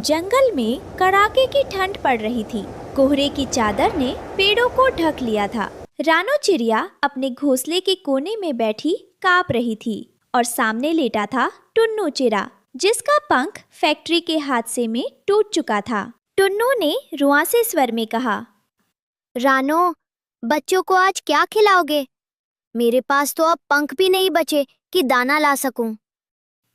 जंगल में कड़ाके की ठंड पड़ रही थी। कोहरे की चादर ने पेड़ों को ढक लिया था। रानो चिड़िया अपने घोंसले के कोने में बैठी कांप रही थी और सामने लेटा था टुन्नू चिड़ा, जिसका पंख फैक्ट्री के हादसे में टूट चुका था। टुन्नू ने रुआंसे स्वर में कहा, रानो, बच्चों को आज क्या खिलाओगे? मेरे पास तो अब पंख भी नहीं बचे कि दाना ला सकूं।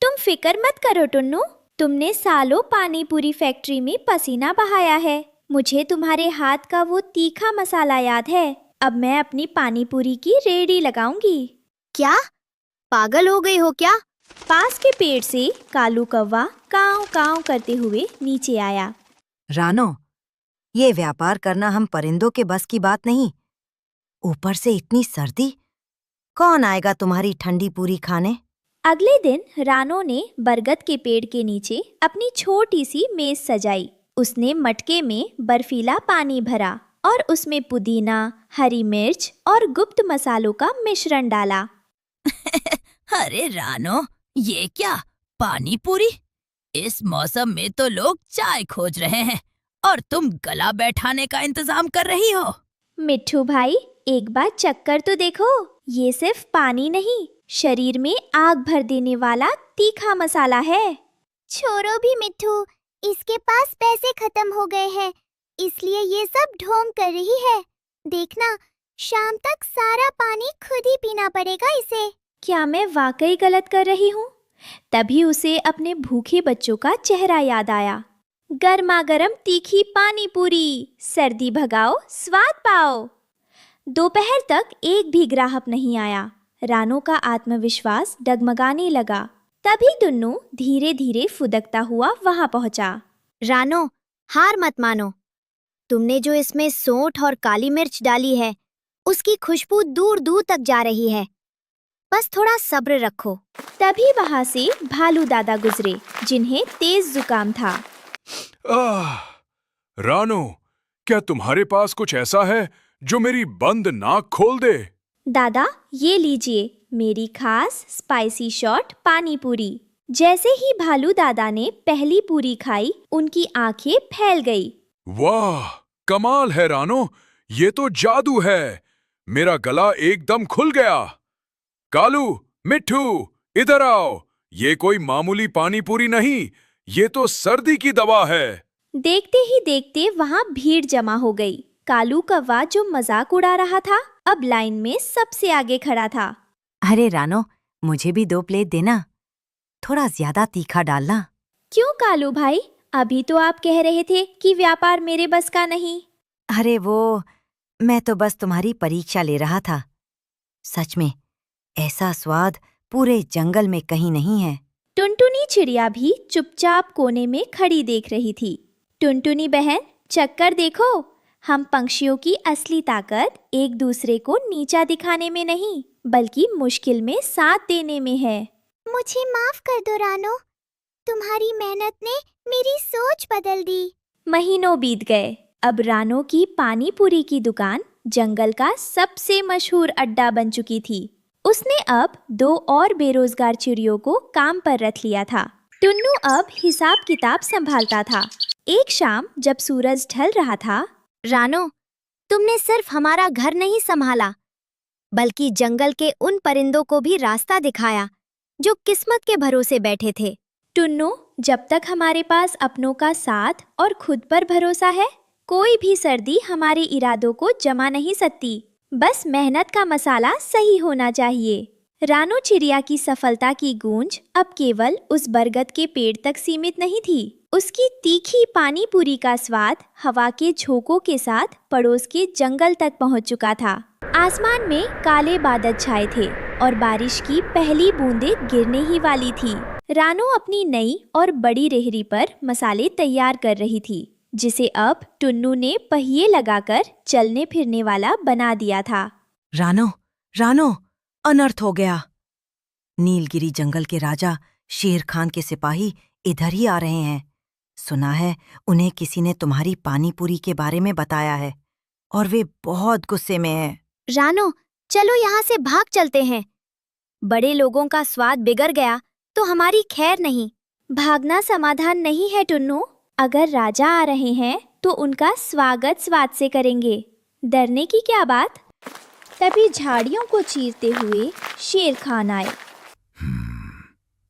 तुम फिक्र मत करो टुन्नू, तुमने सालों पानी पूरी फैक्ट्री में पसीना बहाया है। मुझे तुम्हारे हाथ का वो तीखा मसाला याद है। अब मैं अपनी पानी पूरी की रेहड़ी लगाऊंगी। क्या? पागल हो गई हो क्या? पास के पेड़ से कालू कौवा काव काव करते हुए नीचे आया। रानो, ये व्यापार करना हम परिंदों के बस की बात नहीं। ऊपर से इतनी सर्दी, कौन आएगा तुम्हारी ठंडी पूरी खाने? अगले दिन रानो ने बरगद के पेड़ के नीचे अपनी छोटी सी मेज सजाई। उसने मटके में बर्फीला पानी भरा और उसमें पुदीना, हरी मिर्च और गुप्त मसालों का मिश्रण डाला। अरे रानो, ये क्या पानी पूरी? इस मौसम में तो लोग चाय खोज रहे हैं और तुम गला बैठाने का इंतजाम कर रही हो। मिट्ठू भाई, एक बार चक्कर तो देखो। ये सिर्फ पानी नहीं, शरीर में आग भर देने वाला तीखा मसाला है। छोड़ो भी मिट्ठू, इसके पास पैसे खत्म हो गए हैं, इसलिए ये सब ढोंग कर रही है। देखना, शाम तक सारा पानी खुद ही पीना पड़ेगा इसे। क्या मैं वाकई गलत कर रही हूँ? तभी उसे अपने भूखे बच्चों का चेहरा याद आया। गर्मा गर्म तीखी पानी पूरी, सर्दी भगाओ, स्वाद पाओ। दोपहर तक एक भी ग्राहक नहीं आया। रानो का आत्मविश्वास डगमगाने लगा। तभी टुन्नू धीरे धीरे फुदकता हुआ वहां पहुंचा। रानो, हार मत मानो। तुमने जो इसमें सौंठ और काली मिर्च डाली है, उसकी खुशबू दूर दूर तक जा रही है। बस थोड़ा सब्र रखो। तभी वहां से भालू दादा गुजरे, जिन्हें तेज जुकाम था। रानो, क्या तुम्हारे पास कुछ ऐसा है जो मेरी बंद नाक खोल दे? दादा, ये लीजिए मेरी खास स्पाइसी शॉट पानी पूरी। जैसे ही भालू दादा ने पहली पूरी खाई, उनकी आंखें फैल गई। वाह, कमाल है रानो, ये तो जादू है। मेरा गला एकदम खुल गया। कालू, मिट्ठू, इधर आओ। ये कोई मामूली पानी पूरी नहीं, ये तो सर्दी की दवा है। देखते ही देखते वहां भीड़ जमा हो गई। कालू कौवा, जो मजाक उड़ा रहा था, अब लाइन में सबसे आगे खड़ा था। अरे रानो, मुझे भी 2 प्लेट देना। थोड़ा ज्यादा तीखा डालना। क्यों कालू भाई, अभी तो आप कह रहे थे कि व्यापार मेरे बस का नहीं। अरे वो, मैं तो बस तुम्हारी परीक्षा ले रहा था। सच में, ऐसा स्वाद पूरे जंगल में कहीं नहीं है। टुनटुनी चिड़िया भी चुपचाप कोने में खड़ी देख रही थी। टुनटुनी बहन, चक्कर देखो। हम पंछियों की असली ताकत एक दूसरे को नीचा दिखाने में नहीं, बल्कि मुश्किल में साथ देने में है। मुझे माफ कर दो रानो, तुम्हारी मेहनत ने मेरी सोच बदल दी। महीनों बीत गए। अब रानो की पानी पूरी की दुकान जंगल का सबसे मशहूर अड्डा बन चुकी थी। उसने अब 2 और बेरोजगार चिड़ियों को काम पर रख लिया था। टुन्नू अब हिसाब किताब संभालता था। एक शाम जब सूरज ढल रहा था, रानो, तुमने सिर्फ हमारा घर नहीं संभाला, बल्कि जंगल के उन परिंदों को भी रास्ता दिखाया जो किस्मत के भरोसे बैठे थे। टुन्नू, जब तक हमारे पास अपनों का साथ और खुद पर भरोसा है, कोई भी सर्दी हमारे इरादों को जमा नहीं सकती। बस मेहनत का मसाला सही होना चाहिए। रानो चिड़िया की सफलता की गूंज अब केवल उस बरगद के पेड़ तक सीमित नहीं थी। उसकी तीखी पानी पूरी का स्वाद हवा के झोंकों के साथ पड़ोस के जंगल तक पहुंच चुका था। आसमान में काले बादल छाए थे और बारिश की पहली बूंदें गिरने ही वाली थी। रानो अपनी नई और बड़ी रेहड़ी पर मसाले तैयार कर रही थी, जिसे अब टुन्नू ने पहिए लगाकर चलने फिरने वाला बना दिया था। रानो, रानो, अनर्थ हो गया। नीलगिरी जंगल के राजा शेर खान के सिपाही इधर ही आ रहे हैं। सुना है उन्हें किसी ने तुम्हारी पानी पूरी के बारे में बताया है और वे बहुत गुस्से में हैं। रानो, चलो यहाँ से भाग चलते हैं। बड़े लोगों का स्वाद बिगड़ गया तो हमारी खैर नहीं। भागना समाधान नहीं है टुन्नू। अगर राजा आ रहे हैं तो उनका स्वागत स्वाद से करेंगे। डरने की क्या बात। तभी झाड़ियों को चीरते हुए शेर खान आए।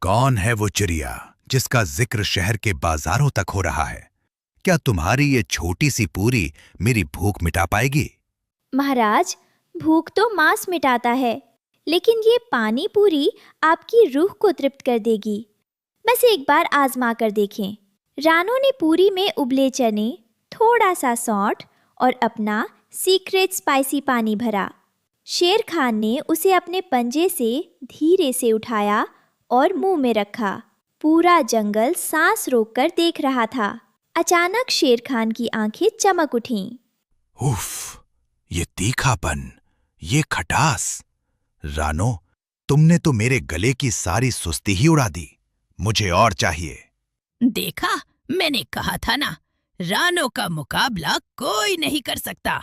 कौन है वो चिड़िया जिसका जिक्र शहर के बाजारों तक हो रहा है? क्या तुम्हारी ये छोटी सी पूरी मेरी भूख मिटा पाएगी? महाराज, भूख तो मांस मिटाता है, लेकिन ये पानी पूरी आपकी रूह को तृप्त कर देगी। बस एक बार आजमा कर देखें। रानो ने पूरी में उबले चने, थोड़ा सा सौंठ और अपना सीक्रेट स्पाइसी पानी भरा। शेर खान ने उसे अपने पंजे से धीरे से उठाया और मुंह में रखा। पूरा जंगल सांस रोककर देख रहा था। अचानक शेर खान की आंखें चमक उठीं। उफ, ये तीखापन, ये खटास। रानो, तुमने तो मेरे गले की सारी सुस्ती ही उड़ा दी। मुझे और चाहिए। देखा, मैंने कहा था ना, रानो का मुकाबला कोई नहीं कर सकता।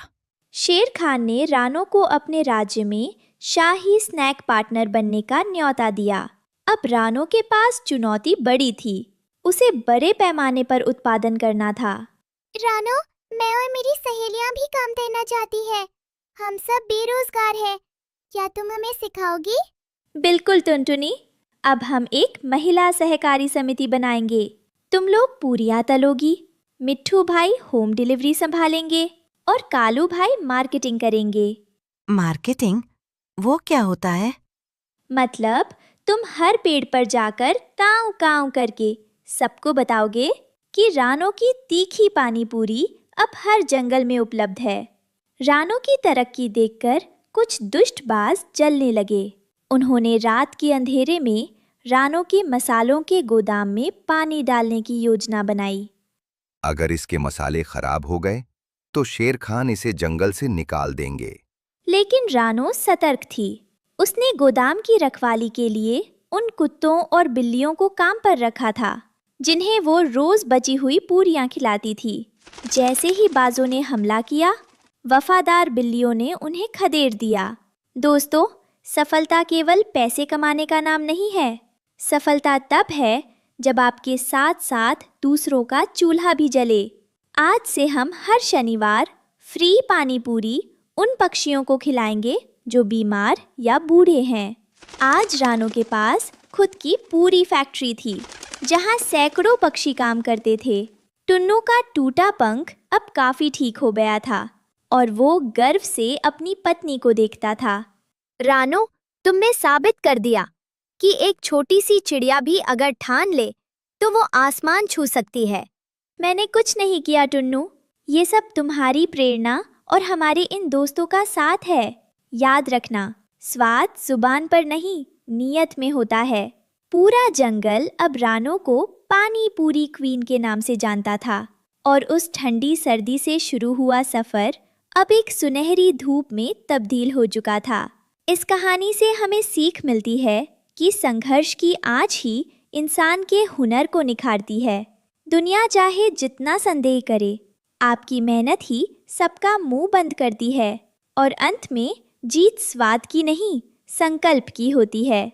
शेर खान ने रानो को अपने राज्य में शाही स्नैक पार्टनर बनने का न्योता दिया। अब रानो के पास चुनौती बड़ी थी। उसे बड़े पैमाने पर उत्पादन करना था। रानो, मैं और मेरी सहेलियां भी काम देना चाहती है। हम सब बेरोजगार हैं। क्या तुम हमें सिखाओगी? बिल्कुल टुनटुनी, अब हम एक महिला सहकारी समिति बनाएंगे। तुम लोग पूरियां तलोगी, मिट्ठू भाई होम डिलीवरी संभालेंगे और कालू भाई मार्केटिंग करेंगे। मार्केटिंग? वो क्या होता है? मतलब तुम हर पेड़ पर जाकर काऊ काऊ करके सबको बताओगे कि रानो की तीखी पानी पूरी अब हर जंगल में उपलब्ध है। रानो की तरक्की देखकर कुछ दुष्टबाज जलने लगे। उन्होंने रात के अंधेरे में रानो के मसालों के गोदाम में पानी डालने की योजना बनाई। अगर इसके मसाले खराब हो गए तो शेर खान इसे जंगल से निकाल देंगे। लेकिन रानो सतर्क थी। उसने गोदाम की रखवाली के लिए उन कुत्तों और बिल्लियों को काम पर रखा था, जिन्हें वो रोज बची हुई पूरियां खिलाती थी। जैसे ही बाजों ने हमला किया, वफादार बिल्लियों ने उन्हें खदेड़ दिया। दोस्तों, सफलता केवल पैसे कमाने का नाम नहीं है। सफलता तब है जब आपके साथ साथ दूसरों का चूल्हा भी जले। आज से हम हर शनिवार फ्री पानी पूरी उन पक्षियों को खिलाएंगे जो बीमार या बूढ़े हैं। आज रानो के पास खुद की पूरी फैक्ट्री थी, जहां सैकड़ों पक्षी काम करते थे। टुन्नू का टूटा पंख अब काफी ठीक हो गया था और वो गर्व से अपनी पत्नी को देखता था। रानो, तुमने साबित कर दिया कि एक छोटी सी चिड़िया भी अगर ठान ले तो वो आसमान छू सकती है। मैंने कुछ नहीं किया टुन्नू, ये सब तुम्हारी प्रेरणा और हमारे इन दोस्तों का साथ है। याद रखना, स्वाद जुबान पर नहीं, नियत में होता है। पूरा जंगल अब रानो को पानी पूरी क्वीन के नाम से जानता था और उस ठंडी सर्दी से शुरू हुआ सफर अब एक सुनहरी धूप में तब्दील हो चुका था। इस कहानी से हमें सीख मिलती है कि संघर्ष की आँच ही इंसान के हुनर को निखारती है। दुनिया चाहे जितना संदेह करे, आपकी मेहनत ही सबका मुंह बंद करती है और अंत में जीत स्वाद की नहीं, संकल्प की होती है।